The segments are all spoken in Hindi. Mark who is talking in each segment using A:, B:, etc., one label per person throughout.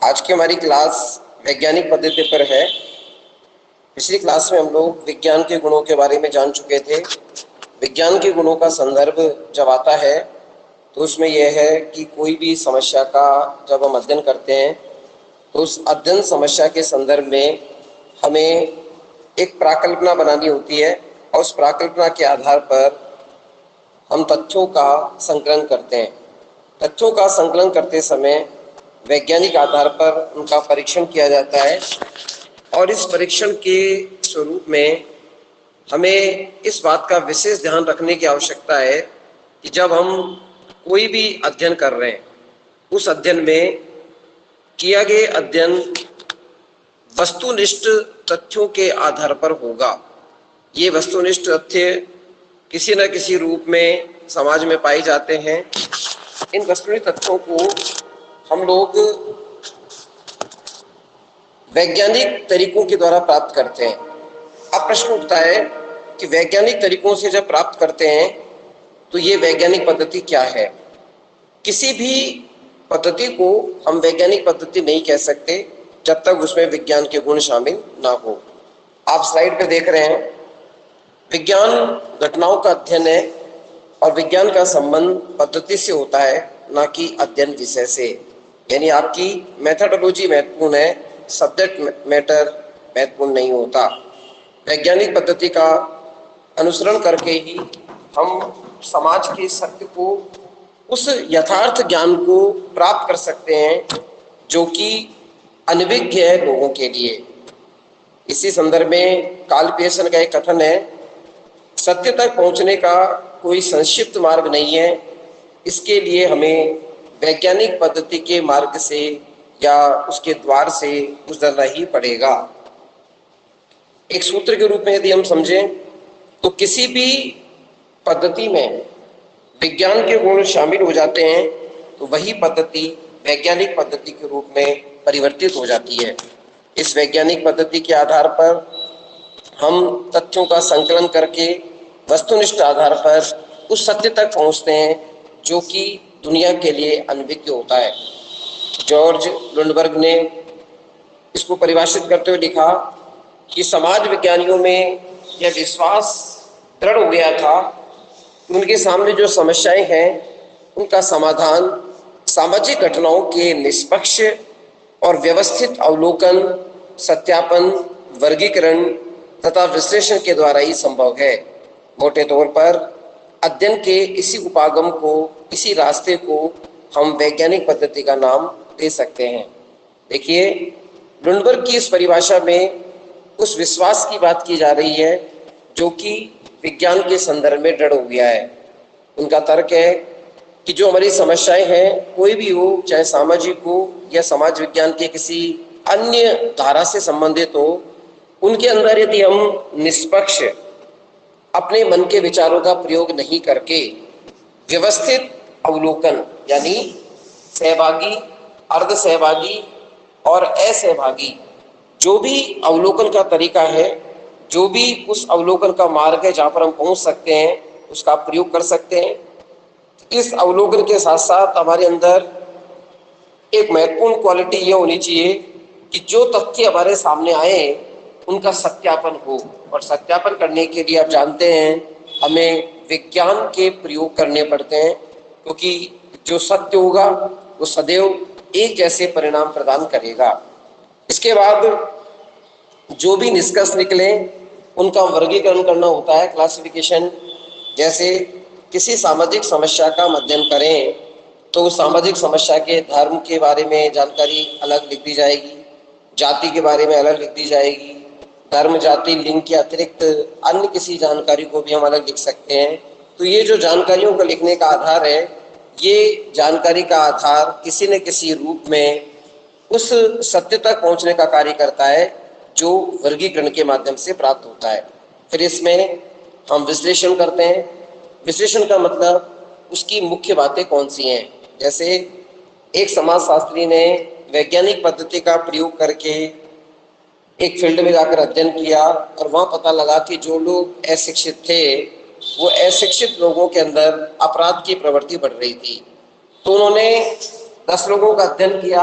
A: आज की हमारी क्लास वैज्ञानिक पद्धति पर है। पिछली क्लास में हम लोग विज्ञान के गुणों के बारे में जान चुके थे। विज्ञान के गुणों का संदर्भ जब आता है तो उसमें यह है कि कोई भी समस्या का जब हम अध्ययन करते हैं तो उस अध्ययन समस्या के संदर्भ में हमें एक प्राकल्पना बनानी होती है और उस प्राकल्पना के आधार पर हम तथ्यों का संकलन करते हैं। तथ्यों का संकलन करते समय वैज्ञानिक आधार पर उनका परीक्षण किया जाता है और इस परीक्षण के स्वरूप में हमें इस बात का विशेष ध्यान रखने की आवश्यकता है कि जब हम कोई भी अध्ययन कर रहे हैं उस अध्ययन में किया गया अध्ययन वस्तुनिष्ठ तथ्यों के आधार पर होगा। ये वस्तुनिष्ठ तथ्य किसी न किसी रूप में समाज में पाए जाते हैं। इन वस्तुनिष्ठ तथ्यों को हम लोग वैज्ञानिक तरीकों के द्वारा प्राप्त करते हैं। अब प्रश्न उठता है कि वैज्ञानिक तरीकों से जब प्राप्त करते हैं तो ये वैज्ञानिक पद्धति क्या है। किसी भी पद्धति को हम वैज्ञानिक पद्धति नहीं कह सकते जब तक उसमें विज्ञान के गुण शामिल ना हो। आप स्लाइड पे देख रहे हैं, विज्ञान घटनाओं का अध्ययन है और विज्ञान का संबंध पद्धति से होता है, ना कि अध्ययन विषय से। यानी आपकी मेथोडोलॉजी महत्वपूर्ण है, सब्जेक्ट मैटर महत्वपूर्ण नहीं होता। वैज्ञानिक पद्धति का अनुसरण करके ही हम समाज के सत्य को, उस यथार्थ ज्ञान को प्राप्त कर सकते हैं जो कि अनभिज्ञ है लोगों के लिए। इसी संदर्भ में कार्ल पियर्सन का एक कथन है, सत्य तक पहुंचने का कोई संक्षिप्त मार्ग नहीं है, इसके लिए हमें वैज्ञानिक पद्धति के मार्ग से या उसके द्वार से गुजरना ही पड़ेगा। एक सूत्र के रूप में यदि हम समझें तो किसी भी पद्धति में विज्ञान के गुण शामिल हो जाते हैं तो वही पद्धति वैज्ञानिक पद्धति के रूप में परिवर्तित हो जाती है। इस वैज्ञानिक पद्धति के आधार पर हम तथ्यों का संकलन करके वस्तुनिष्ठ आधार पर उस सत्य तक पहुंचते हैं जो कि दुनिया के लिए अनभिज्ञ होता है। जॉर्ज लुंडबर्ग ने इसको परिभाषित करते हुए लिखा कि समाज विज्ञानियों में यह विश्वास दृढ़ हो गया था कि उनके सामने जो समस्याएं हैं उनका समाधान सामाजिक घटनाओं के निष्पक्ष और व्यवस्थित अवलोकन, सत्यापन, वर्गीकरण तथा विश्लेषण के द्वारा ही संभव है। मोटे तौर पर अध्ययन के इसी उपागम को, इसी रास्ते को हम वैज्ञानिक पद्धति का नाम दे सकते हैं। देखिए, लुंडबर्ग की इस परिभाषा में उस विश्वास की बात की जा रही है जो कि विज्ञान के संदर्भ में दृढ़ हो गया है। उनका तर्क है कि जो हमारी समस्याएं हैं, कोई भी हो, चाहे सामाजिक हो या समाज विज्ञान के किसी अन्य धारा से संबंधित हो, उनके अंदर यदि हम निष्पक्ष अपने मन के विचारों का प्रयोग नहीं करके व्यवस्थित अवलोकन यानी सहभागी, अर्ध सहभागी और असहभागी जो भी अवलोकन का तरीका है, जो भी उस अवलोकन का मार्ग है जहाँ पर हम पहुँच सकते हैं, उसका प्रयोग कर सकते हैं। इस अवलोकन के साथ साथ हमारे अंदर एक महत्वपूर्ण क्वालिटी ये होनी चाहिए कि जो तथ्य हमारे सामने आए उनका सत्यापन हो, और सत्यापन करने के लिए आप जानते हैं हमें विज्ञान के प्रयोग करने पड़ते हैं, क्योंकि जो सत्य होगा वो सदैव एक जैसे परिणाम प्रदान करेगा। इसके बाद जो भी निष्कर्ष निकले उनका वर्गीकरण करना होता है, क्लासिफिकेशन। जैसे किसी सामाजिक समस्या का अध्ययन करें तो उस सामाजिक समस्या के धर्म के बारे में जानकारी अलग लिख दी जाएगी, जाति के बारे में अलग लिख दी जाएगी, धर्म, जाति, लिंग के अतिरिक्त अन्य किसी जानकारी को भी हम अलग लिख सकते हैं। तो ये जो जानकारियों को लिखने का आधार है, ये जानकारी का आधार किसी न किसी रूप में उस सत्य तक पहुंचने का कार्य करता है जो वर्गीकरण के माध्यम से प्राप्त होता है। फिर इसमें हम विश्लेषण करते हैं। विश्लेषण का मतलब उसकी मुख्य बातें कौन सी हैं। जैसे एक समाजशास्त्री ने वैज्ञानिक पद्धति का प्रयोग करके एक फील्ड में जाकर अध्ययन किया और वहाँ पता लगा कि जो लोग अशिक्षित थे वो अशिक्षित लोगों के अंदर अपराध की प्रवृत्ति बढ़ रही थी। तो उन्होंने 10 लोगों का अध्ययन किया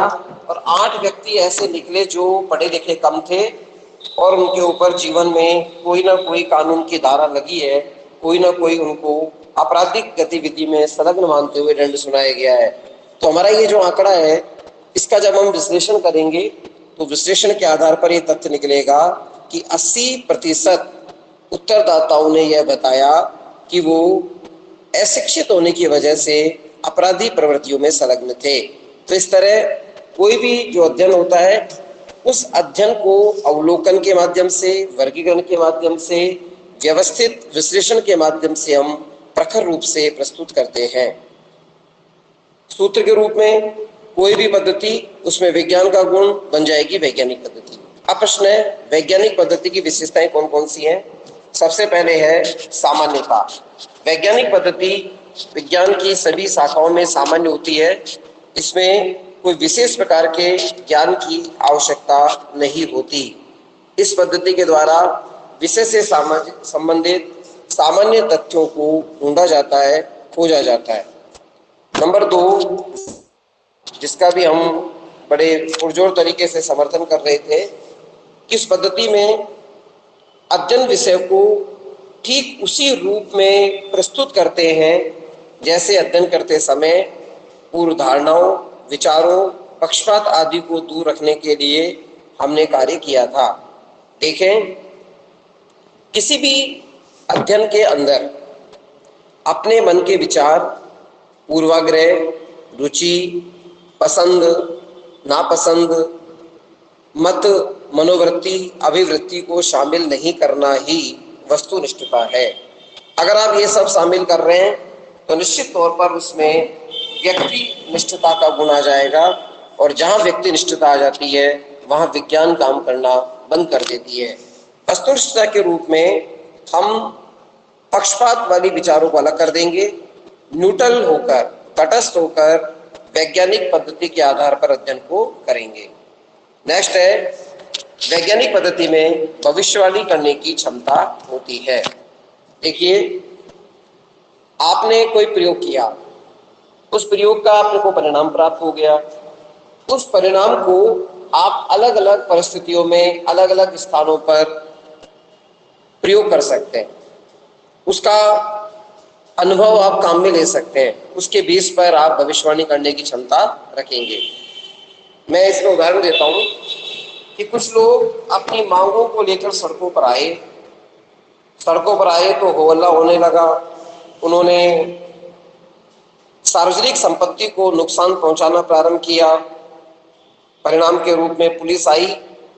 A: और 8 व्यक्ति ऐसे निकले जो पढ़े लिखे कम थे और उनके ऊपर जीवन में कोई ना कोई कानून की धारा लगी है, कोई ना कोई उनको आपराधिक गतिविधि में संलग्न मानते हुए दंड सुनाया गया है। तो हमारा ये जो आंकड़ा है, इसका जब हम विश्लेषण करेंगे तो विश्लेषण के आधार पर ये तथ्य निकलेगा कि 80% उत्तरदाताओं ने यह बताया कि वो अशिक्षित होने की वजह से अपराधी प्रवृत्तियों में संलग्न थे। तो इस तरह कोई भी जो अध्ययन होता है, उस अध्ययन को अवलोकन के माध्यम से, वर्गीकरण के माध्यम से, व्यवस्थित विश्लेषण के माध्यम से हम प्रखर रूप से प्रस्तुत करते हैं। सूत्र के रूप में कोई भी पद्धति, उसमें विज्ञान का गुण बन जाएगी वैज्ञानिक पद्धति। अब प्रश्न है, वैज्ञानिक पद्धति की विशेषताएं कौन कौन सी हैं? सबसे पहले है सामान्यता। वैज्ञानिक पद्धति विज्ञान की सभी शाखाओं में सामान्य होती है। इसमें कोई विशेष प्रकार के ज्ञान की आवश्यकता नहीं होती। इस पद्धति के द्वारा विषय से संबंधित सामान्य तथ्यों को ढूंढा जाता है, खोजा जाता है। नंबर 2, जिसका भी हम बड़े पुरजोर तरीके से समर्थन कर रहे थे, किस पद्धति में अध्ययन विषय को ठीक उसी रूप में प्रस्तुत करते हैं जैसे अध्ययन करते समय पूर्व धारणाओं, विचारों, पक्षपात आदि को दूर रखने के लिए हमने कार्य किया था। देखें, किसी भी अध्ययन के अंदर अपने मन के विचार, पूर्वाग्रह, रुचि, पसंद, नापसंद, मत, मनोवृत्ति, अभिवृत्ति को शामिल नहीं करना ही वस्तुनिष्ठता है। अगर आप ये सब शामिल कर रहे हैं तो निश्चित तौर पर उसमें व्यक्ति निष्ठता का गुण आ जाएगा, और जहां व्यक्ति निष्ठता आ जाती है वहां विज्ञान काम करना बंद कर देती है। वस्तुनिष्ठता के रूप में हम पक्षपात वाली विचारों को अलग कर देंगे, न्यूट्रल होकर, तटस्थ होकर वैज्ञानिक पद्धति के आधार पर अध्ययन को करेंगे। नेक्स्ट है, वैज्ञानिक पद्धति में भविष्यवाणी करने की क्षमता होती है। देखिए, आपने कोई प्रयोग किया, उस प्रयोग का आपको परिणाम प्राप्त हो गया, उस परिणाम को आप अलग अलग परिस्थितियों में, अलग अलग स्थानों पर प्रयोग कर सकते हैं। उसका अनुभव आप काम में ले सकते हैं, उसके बेस पर आप भविष्यवाणी करने की क्षमता रखेंगे। मैं इसमें उदाहरण देता हूं कि कुछ लोग अपनी मांगों को लेकर सड़कों पर आए तो हो हल्ला होने लगा। उन्होंने सार्वजनिक संपत्ति को नुकसान पहुंचाना प्रारंभ किया। परिणाम के रूप में पुलिस आई,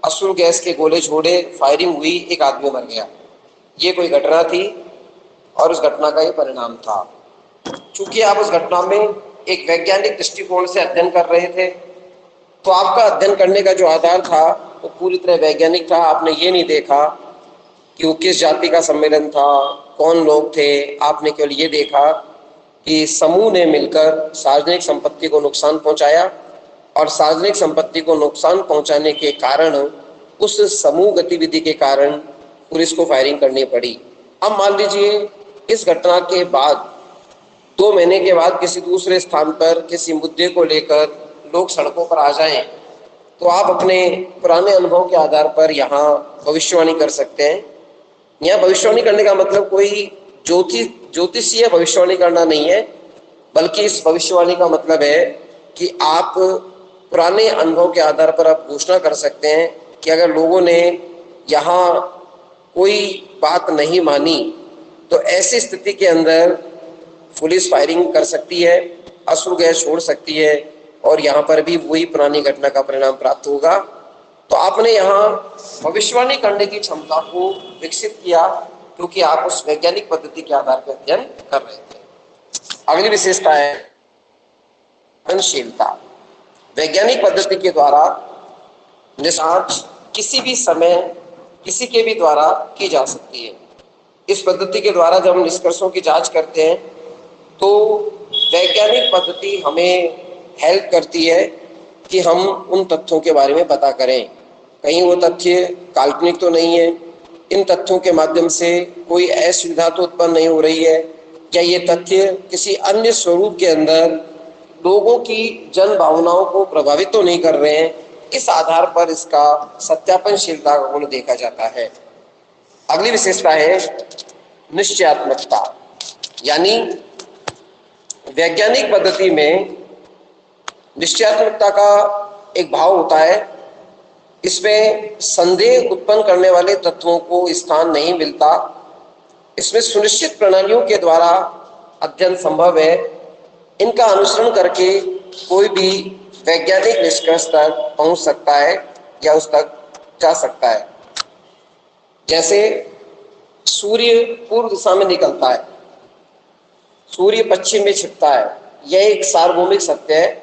A: अश्रु गैस के गोले छोड़े, फायरिंग हुई, एक आदमी मर गया। ये कोई घटना थी और उस घटना का ये परिणाम था। चूंकि आप उस घटना में एक वैज्ञानिक दृष्टिकोण से अध्ययन कर रहे थे, तो आपका अध्ययन करने का जो आधार था वो पूरी तरह वैज्ञानिक था। आपने ये नहीं देखा कि वो किस जाति का सम्मेलन था, कौन लोग थे। आपने केवल ये देखा कि समूह ने मिलकर सार्वजनिक संपत्ति को नुकसान पहुंचाया, और सार्वजनिक संपत्ति को नुकसान पहुंचाने के कारण, उस समूह गतिविधि के कारण पुलिस को फायरिंग करनी पड़ी। अब मान लीजिए इस घटना के बाद 2 महीने के बाद किसी दूसरे स्थान पर किसी मुद्दे को लेकर लोग सड़कों पर आ जाएं, तो आप अपने पुराने अनुभव के आधार पर यहाँ भविष्यवाणी कर सकते हैं। यहाँ भविष्यवाणी करने का मतलब कोई ज्योतिषीय भविष्यवाणी करना नहीं है, बल्कि इस भविष्यवाणी का मतलब है कि आप पुराने अनुभव के आधार पर आप घोषणा कर सकते हैं कि अगर लोगों ने यहाँ कोई बात नहीं मानी तो ऐसी स्थिति के अंदर पुलिस फायरिंग कर सकती है, अश्रु गैस छोड़ सकती है, और यहाँ पर भी वही पुरानी घटना का परिणाम प्राप्त होगा। तो आपने यहाँ भविष्यवाणी करने की क्षमता को विकसित किया, क्योंकि आप उस वैज्ञानिक पद्धति के आधार पर अध्ययन कर रहे थे। अगली विशेषता है संवेदनशीलता। वैज्ञानिक पद्धति के द्वारा जांच किसी भी समय किसी के भी द्वारा की जा सकती है। इस पद्धति के द्वारा जब हम निष्कर्षों की जांच करते हैं तो वैज्ञानिक पद्धति हमें हेल्प करती है कि हम उन तथ्यों के बारे में पता करें, कहीं वो तथ्य काल्पनिक तो नहीं है, इन तथ्यों के माध्यम से कोई असुविधा तो उत्पन्न नहीं हो रही है, क्या ये तथ्य किसी अन्य स्वरूप के अंदर लोगों की जन भावनाओं को प्रभावित तो नहीं कर रहे हैं, इस आधार पर इसका सत्यापनशीलता का गुण देखा जाता है। अगली विशेषता है निश्चयात्मकता, यानी वैज्ञानिक पद्धति में निश्चयात्मकता का एक भाव होता है। इसमें संदेह उत्पन्न करने वाले तत्वों को स्थान नहीं मिलता। इसमें सुनिश्चित प्रणालियों के द्वारा अध्ययन संभव है। इनका अनुसरण करके कोई भी वैज्ञानिक निष्कर्ष तक पहुंच सकता है या उस तक जा सकता है। जैसे सूर्य पूर्व दिशा में निकलता है, सूर्य पश्चिम में छिपता है, यह एक सार्वभौमिक सत्य है,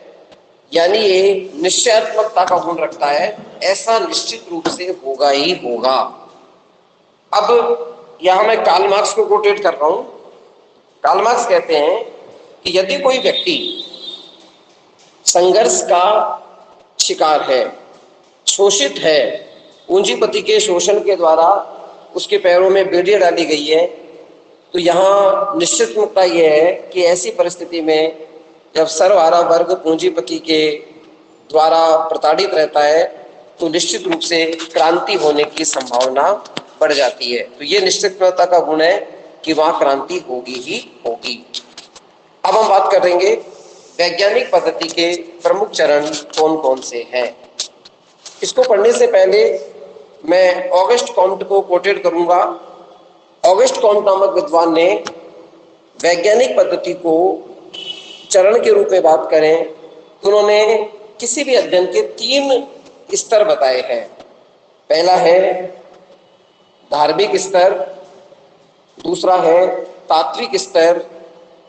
A: यानी ये निश्चयात्मकता का गुण रखता है, ऐसा निश्चित रूप से होगा ही होगा। अब यहां मैं कार्ल मार्क्स को कोटेट कर रहा हूं। कार्ल मार्क्स कहते हैं कि यदि कोई व्यक्ति संघर्ष का शिकार है, शोषित है, पूंजीपति के शोषण के द्वारा उसके पैरों में बेड़ियां डाली गई है, तो यहाँ निश्चित मुद्दा यह है कि ऐसी परिस्थिति में जब सर्वहारा वर्ग पूंजीपति के द्वारा प्रताड़ित रहता है तो निश्चित रूप से क्रांति होने की संभावना बढ़ जाती है। तो ये निश्चितता का गुण है कि वहां क्रांति होगी ही होगी। अब हम बात करेंगे वैज्ञानिक पद्धति के प्रमुख चरण कौन कौन से हैं। इसको पढ़ने से पहले मैं ऑगस्ट कॉम्ट को कोटेट करूंगा। ऑगस्ट कॉम्ट नामक विद्वान ने वैज्ञानिक पद्धति को चरण के रूप में बात करें तो उन्होंने किसी भी अध्ययन के 3 स्तर बताए हैं। पहला है धार्मिक स्तर, दूसरा है तात्विक स्तर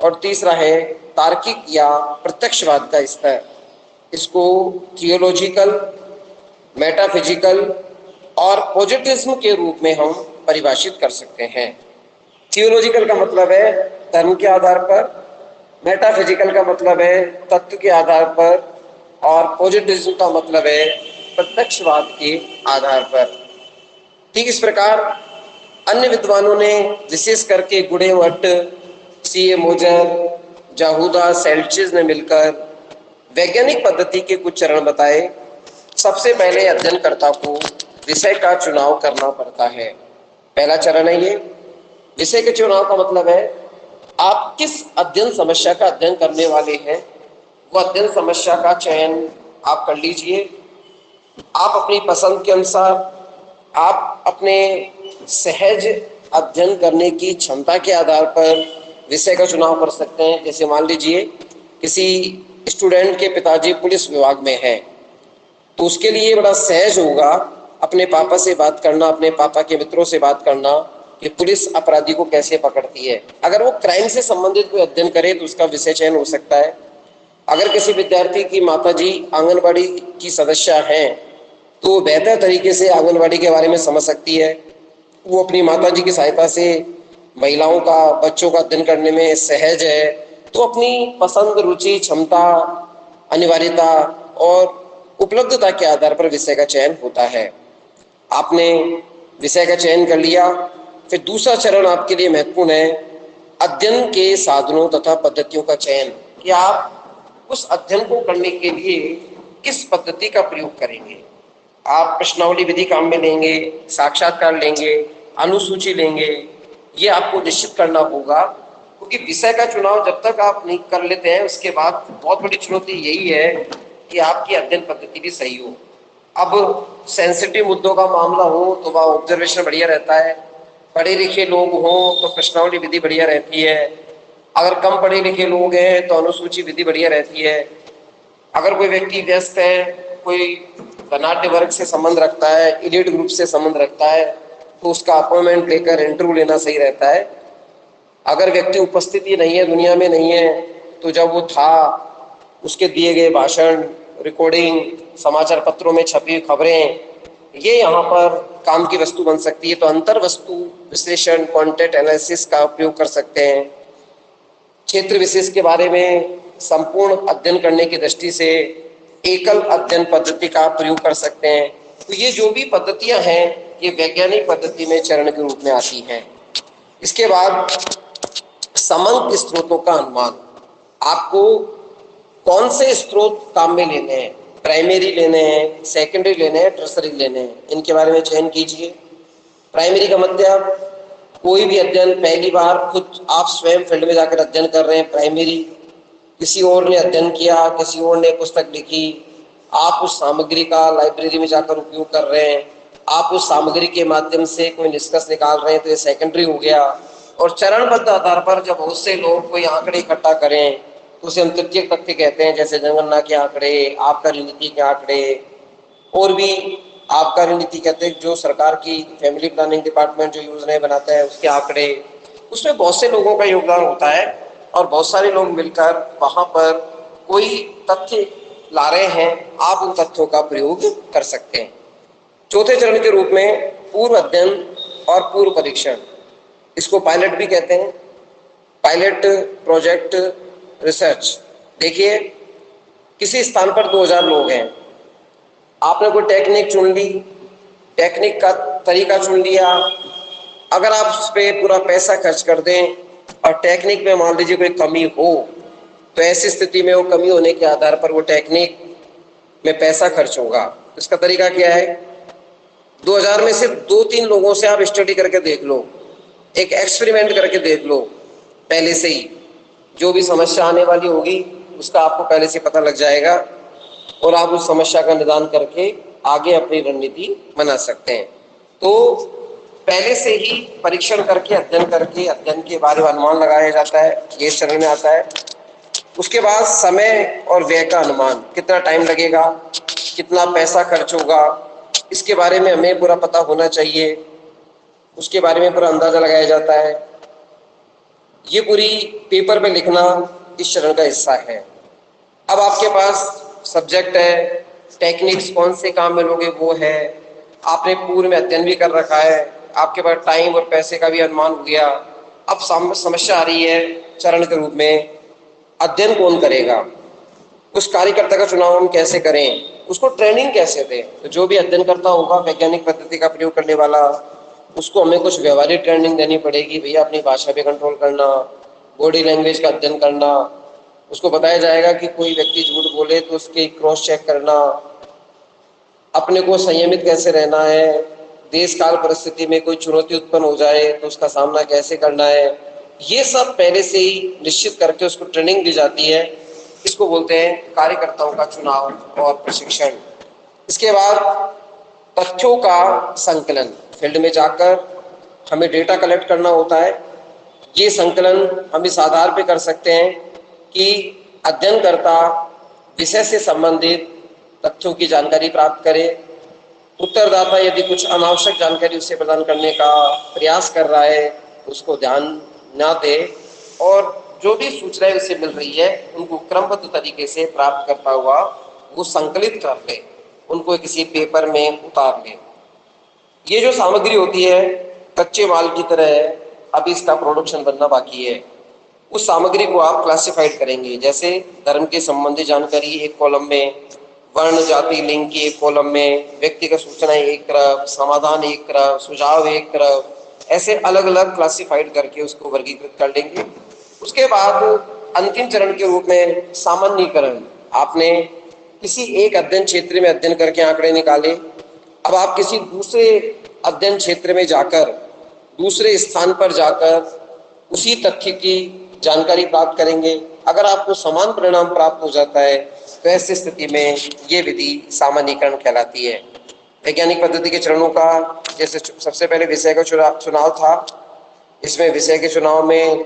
A: और तीसरा है तार्किक या प्रत्यक्षवाद का स्तर। इसको थियोलॉजिकल, मेटाफिजिकल और पॉजिटिविज्म के रूप में हम परिभाषित कर सकते हैं। थियोलॉजिकल का मतलब है धर्म के आधार पर, मेटाफिजिकल का मतलब है तत्व के आधार पर और पॉजिटिविज्म का मतलब है प्रत्यक्षवाद के आधार पर। ठीक इस प्रकार अन्य विद्वानों ने विशेष करके गुडेवट, C.A. मोजर, जाहूदा, सेल्चिज ने मिलकर वैज्ञानिक पद्धति के कुछ चरण बताए। सबसे पहले अध्ययनकर्ता को विषय का चुनाव करना पड़ता है। पहला चरण है ये विषय के चुनाव का मतलब है आप किस अध्ययन समस्या का अध्ययन करने वाले हैं, वो अध्ययन समस्या का चयन आप कर लीजिए। आप अपनी पसंद के अनुसार, आप अपने सहज अध्ययन करने की क्षमता के आधार पर विषय का चुनाव कर सकते हैं। जैसे मान लीजिए किसी स्टूडेंट के पिताजी पुलिस विभाग में हैं, तो उसके लिए बड़ा सहज होगा अपने पापा से बात करना, अपने पापा के मित्रों से बात करना कि पुलिस अपराधी को कैसे पकड़ती है। अगर वो क्राइम से संबंधित कोई अध्ययन करे तो उसका विषय चयन हो सकता है। अगर किसी विद्यार्थी की माताजी आंगनबाड़ी की सदस्य हैं तो वो बेहतर तरीके से आंगनबाड़ी के बारे में समझ सकती है। वो अपनी माताजी की सहायता से महिलाओं का, बच्चों का अध्ययन करने में सहज है, तो अपनी पसंद, रुचि, क्षमता, अनिवार्यता और उपलब्धता के आधार पर विषय का चयन होता है। आपने विषय का चयन कर लिया, फिर दूसरा चरण आपके लिए महत्वपूर्ण है अध्ययन के साधनों तथा पद्धतियों का चयन, कि आप उस अध्ययन को करने के लिए किस पद्धति का प्रयोग करेंगे। आप प्रश्नावली विधि काम में लेंगे, साक्षात्कार लेंगे, अनुसूची लेंगे, ये आपको निश्चित करना होगा। क्योंकि विषय का चुनाव जब तक आप नहीं कर लेते हैं उसके बाद बहुत बड़ी चुनौती यही है कि आपकी अध्ययन पद्धति भी सही हो। अब सेंसिटिव मुद्दों का मामला हो तो वह ऑब्जर्वेशन बढ़िया रहता है, पढ़े लिखे लोग हों तो प्रश्नावली विधि बढ़िया रहती है, अगर कम पढ़े लिखे लोग हैं तो अनुसूची विधि बढ़िया रहती है। अगर कोई व्यक्ति व्यस्त है, कोई धनाढ्य वर्ग से संबंध रखता है, इलीट ग्रुप से संबंध रखता है, तो उसका अपॉइंटमेंट लेकर इंटरव्यू लेना सही रहता है। अगर व्यक्ति उपस्थिति नहीं है, दुनिया में नहीं है, तो जब वो था उसके दिए गए भाषण, रिकॉर्डिंग, समाचार पत्रों में छपी खबरें, ये यहाँ पर काम की वस्तु बन सकती है। तो अंतर वस्तु विश्लेषण, कंटेंट एनालिसिस का उपयोग कर सकते हैं। क्षेत्र विशेष के बारे में संपूर्ण अध्ययन करने की दृष्टि से एकल अध्ययन पद्धति का प्रयोग कर सकते हैं। तो ये जो भी पद्धतियां हैं ये वैज्ञानिक पद्धति में चरण के रूप में आती हैं। इसके बाद समंक स्रोतों का अनुमान। आपको कौन से स्रोत काम में लेने हैं, प्राइमरी लेने हैं, सेकेंडरी लेने हैं, टर्सरी लेने हैं, इनके बारे में चयन कीजिए। प्राइमरी का मतलब कोई भी अध्ययन पहली बार खुद आप स्वयं फील्ड में जाकर अध्ययन कर रहे हैं, प्राइमरी। किसी और ने अध्ययन किया, किसी और ने पुस्तक लिखी, आप उस सामग्री का लाइब्रेरी में जाकर उपयोग कर रहे हैं, आप उस सामग्री के माध्यम से कोई निष्कर्ष निकाल रहे हैं, तो ये सेकेंडरी हो गया। और चरणबद्ध आधार पर जब बहुत से लोग कोई आंकड़े इकट्ठा करें तो उसे हम तृतीयक तथ्य कहते हैं, जैसे जनगणना के आंकड़े, आबकारी नीति के आंकड़े, और भी आबकारी नीति कहते हैं जो सरकार की फैमिली प्लानिंग डिपार्टमेंट जो योजनाएं बनाता है उसके आंकड़े। उसमें बहुत से लोगों का योगदान होता है और बहुत सारे लोग मिलकर वहां पर कोई तथ्य ला रहे हैं, आप उन तथ्यों का प्रयोग कर सकते हैं। चौथे चरण के रूप में पूर्व अध्ययन और पूर्व परीक्षण, इसको पायलट भी कहते हैं, पायलट प्रोजेक्ट रिसर्च। देखिए, किसी स्थान पर 2000 लोग हैं, आपने कोई टेक्निक चुन ली, टेक्निक का तरीका चुन लिया। अगर आप उस पर पूरा पैसा खर्च कर दें और टेक्निक में मान लीजिए कोई कमी हो, तो ऐसी स्थिति में वो कमी होने के आधार पर वो टेक्निक में पैसा खर्च होगा। इसका तरीका क्या है? 2000 में से 2-3 लोगों से आप स्टडी करके देख लो, एक एक्सपेरिमेंट करके देख लो। पहले से ही जो भी समस्या आने वाली होगी उसका आपको पहले से पता लग जाएगा और आप उस समस्या का निदान करके आगे अपनी रणनीति बना सकते हैं। तो पहले से ही परीक्षण करके, अध्ययन करके, अध्ययन के बारे में अनुमान लगाया जाता है, ये इस चरण में आता है। उसके बाद समय और व्यय का अनुमान, कितना टाइम लगेगा, कितना पैसा खर्च होगा, इसके बारे में हमें पूरा पता होना चाहिए, उसके बारे में पूरा अंदाजा लगाया जाता है। ये पूरी पेपर में लिखना इस चरण का हिस्सा है। अब आपके पास सब्जेक्ट है, टेक्निक्स कौन से काम में लोगे वो है, आपने पूर्व में अध्ययन भी कर रखा है, आपके पास टाइम और पैसे का भी अनुमान हो गया। अब समस्या आ रही है चरण के रूप में, अध्ययन कौन करेगा, उस कार्यकर्ता का चुनाव हम कैसे करें, उसको ट्रेनिंग कैसे दें। तो जो भी अध्ययन करता होगा वैज्ञानिक पद्धति का प्रयोग करने वाला, उसको हमें कुछ व्यवहारिक ट्रेनिंग देनी पड़ेगी। भैया अपनी भाषा पे कंट्रोल करना, बॉडी लैंग्वेज का अध्ययन करना, उसको बताया जाएगा कि कोई व्यक्ति झूठ बोले तो उसके क्रॉस चेक करना, अपने को संयमित कैसे रहना है, देश काल परिस्थिति में कोई चुनौती उत्पन्न हो जाए तो उसका सामना कैसे करना है, ये सब पहले से ही निश्चित करके उसको ट्रेनिंग दी जाती है। इसको बोलते हैं कार्यकर्ताओं का चुनाव और प्रशिक्षण। इसके बाद तथ्यों का संकलन, फील्ड में जाकर हमें डेटा कलेक्ट करना होता है। ये संकलन हम इस आधार पे कर सकते हैं कि अध्ययनकर्ता विषय से संबंधित तथ्यों की जानकारी प्राप्त करे, उत्तरदाता यदि कुछ अनावश्यक जानकारी उसे प्रदान करने का प्रयास कर रहा है उसको ध्यान ना दे, और जो भी सूचनाएं उसे मिल रही है उनको क्रमबद्ध तरीके से प्राप्त करता हुआ वो संकलित कर ले, उनको किसी पेपर में उतार ले। ये जो सामग्री होती है कच्चे माल की तरह है, अभी इसका प्रोडक्शन बनना बाकी है। उस सामग्री को आप क्लासिफाइड करेंगे, जैसे धर्म के संबंधी जानकारी एक कॉलम में, वर्ण जाति लिंग की एक कॉलम में, व्यक्तिगत सूचनाएं एक तरफ, समाधान एक तरफ, सुझाव एक तरफ, ऐसे अलग अलग क्लासिफाइड करके उसको वर्गीकृत कर लेंगे। उसके बाद अंतिम चरण के रूप में सामान्यीकरण, आपने किसी एक अध्ययन क्षेत्र में अध्ययन करके आंकड़े निकाले, अब आप किसी दूसरे अध्ययन क्षेत्र में जाकर, दूसरे स्थान पर जाकर उसी तथ्य की जानकारी प्राप्त करेंगे। अगर आपको समान परिणाम प्राप्त हो जाता है तो ऐसी स्थिति में ये विधि सामान्यीकरण कहलाती है। वैज्ञानिक पद्धति के चरणों का, जैसे सबसे पहले विषय का चुनाव था, इसमें विषय के चुनाव में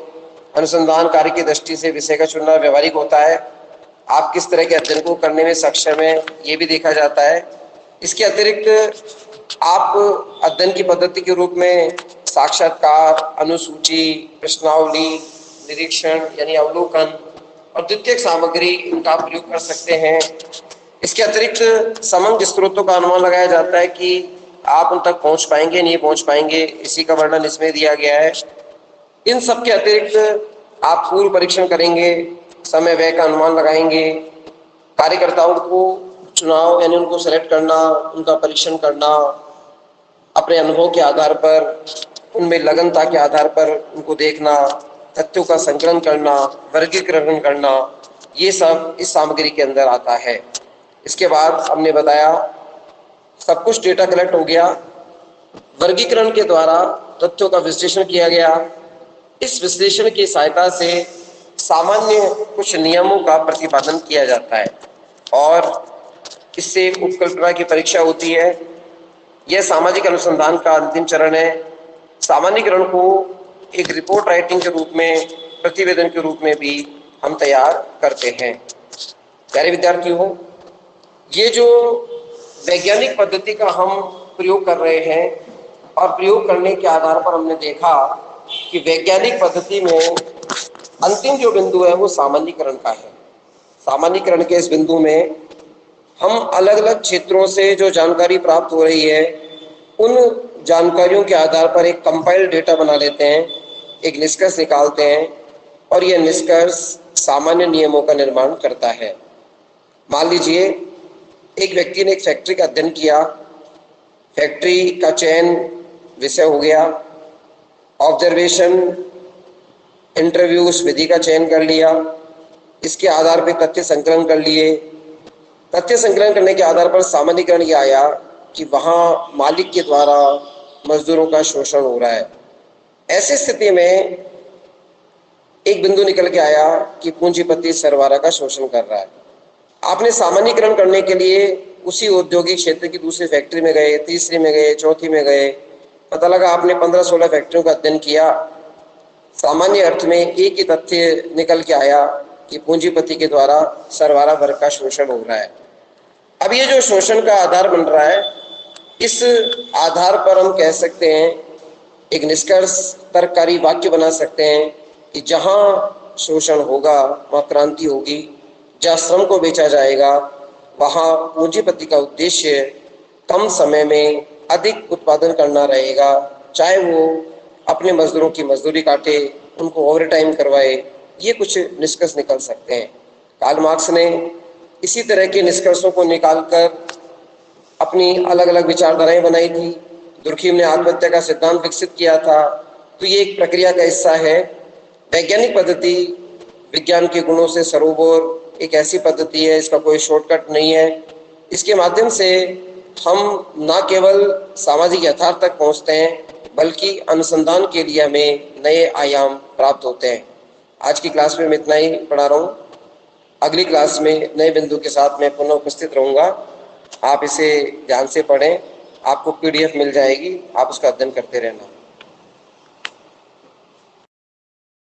A: अनुसंधान कार्य की दृष्टि से विषय का चुनना व्यवहारिक होता है। आप किस तरह के अध्ययन को करने में सक्षम है ये भी देखा जाता है। इसके अतिरिक्त आप अध्ययन की पद्धति के रूप में साक्षात्कार, अनुसूची, प्रश्नावली, निरीक्षण यानी अवलोकन और द्वितीयक सामग्री इनका प्रयोग कर सकते हैं। इसके अतिरिक्त समग्र स्रोतों का अनुमान लगाया जाता है कि आप उन तक पहुंच पाएंगे नहीं पहुंच पाएंगे, इसी का वर्णन इसमें दिया गया है। इन सब के अतिरिक्त आप पूर्व परीक्षण करेंगे, समय व्यय का अनुमान लगाएंगे, कार्यकर्ताओं को चुनाव यानी उनको सेलेक्ट करना, उनका परीक्षण करना, अपने अनुभव के आधार पर, उनमें लगनता के आधार पर उनको देखना, तथ्यों का संकलन करना, वर्गीकरण करना, ये सब इस सामग्री के अंदर आता है। इसके बाद हमने बताया सब कुछ डेटा कलेक्ट हो गया, वर्गीकरण के द्वारा तथ्यों का विश्लेषण किया गया। इस विश्लेषण की सहायता से सामान्य कुछ नियमों का प्रतिपादन किया जाता है और इससे उपकल्पना की परीक्षा होती है। यह सामाजिक अनुसंधान का अंतिम चरण है। सामान्यीकरण को एक रिपोर्ट राइटिंग के रूप में, प्रतिवेदन के रूप में भी हम तैयार करते हैं। प्यारे विद्यार्थियों, ये जो वैज्ञानिक पद्धति का हम प्रयोग कर रहे हैं और प्रयोग करने के आधार पर हमने देखा कि वैज्ञानिक पद्धति में अंतिम जो बिंदु है वो सामान्यीकरण का है। सामान्यीकरण के इस बिंदु में हम अलग अलग क्षेत्रों से जो जानकारी प्राप्त हो रही है उन जानकारियों के आधार पर एक कंपाइल्ड डेटा बना लेते हैं, एक निष्कर्ष निकालते हैं और यह निष्कर्ष सामान्य नियमों का निर्माण करता है। मान लीजिए एक व्यक्ति ने एक फैक्ट्री का अध्ययन किया, फैक्ट्री का चयन विषय हो गया, ऑब्जर्वेशन, इंटरव्यूज विधि का चयन कर लिया, इसके आधार पर तथ्य संकलन कर लिए। तथ्य संकलन करने के आधार पर सामान्यीकरण यह आया कि वहाँ मालिक के द्वारा मजदूरों का शोषण हो रहा है। ऐसी स्थिति में एक बिंदु निकल के आया कि पूंजीपति सरवारा का शोषण कर रहा है। आपने सामान्यीकरण करने के लिए उसी औद्योगिक क्षेत्र की दूसरी फैक्ट्री में गए, तीसरी में गए, चौथी में गए, पता लगा आपने 15-16 फैक्ट्रियों का अध्ययन किया। सामान्य अर्थ में एक ही तथ्य निकल के आया कि पूंजीपति के द्वारा सरवारा वर्ग का शोषण हो रहा है। अब ये जो शोषण का आधार बन रहा है, इस आधार पर हम कह सकते हैं, एक निष्कर्ष तर्ककारी वाक्य बना सकते हैं कि जहाँ शोषण होगा वहाँ क्रांति होगी, जहाँ श्रम को बेचा जाएगा वहाँ पूंजीपति का उद्देश्य कम समय में अधिक उत्पादन करना रहेगा, चाहे वो अपने मजदूरों की मजदूरी काटे, उनको ओवरटाइम करवाए। ये कुछ निष्कर्ष निकल सकते हैं। कार्ल मार्क्स ने इसी तरह के निष्कर्षों को निकालकर अपनी अलग अलग विचारधाराएं बनाई थी। दुर्खीम ने आत्महत्या का सिद्धांत विकसित किया था। तो ये एक प्रक्रिया का हिस्सा है। वैज्ञानिक पद्धति विज्ञान के गुणों से सरोवर एक ऐसी पद्धति है, इसका कोई शॉर्टकट नहीं है। इसके माध्यम से हम न केवल सामाजिक यथार्थ तक पहुंचते हैं बल्कि अनुसंधान के लिए हमें नए आयाम प्राप्त होते हैं। आज की क्लास में मैं इतना ही पढ़ा रहा हूँ। अगली क्लास में नए बिंदु के साथ मैं पुनः उपस्थित रहूँगा। आप इसे ध्यान से पढ़ें, आपको PDF मिल जाएगी, आप उसका अध्ययन करते रहना।